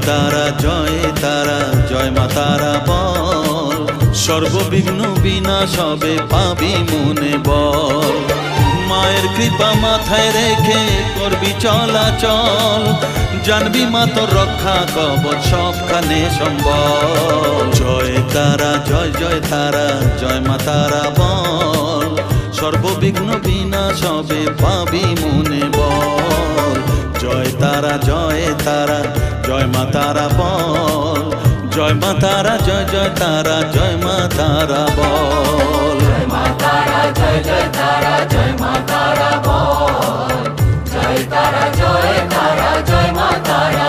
তারা জয় মা তারা বল, সর্ববিঘ্ন বিনাশ হবে পাবি মনে বল। মায়ের কৃপা মাথায় রেখে করবি চলাচল, জানবি মা তোর রক্ষা কবচ সবখানে সম্বল। জয় তারা জয় মা তারা বল, সর্ববিঘ্ন বিনাশ হবে পাবি মনে বল। জয় তারা জয় মা তারা বল, জয় মা তারা জয় মা তারা বল। জয় মা তারা জয় মা তারা বল, জয় তারা জয় মা তারা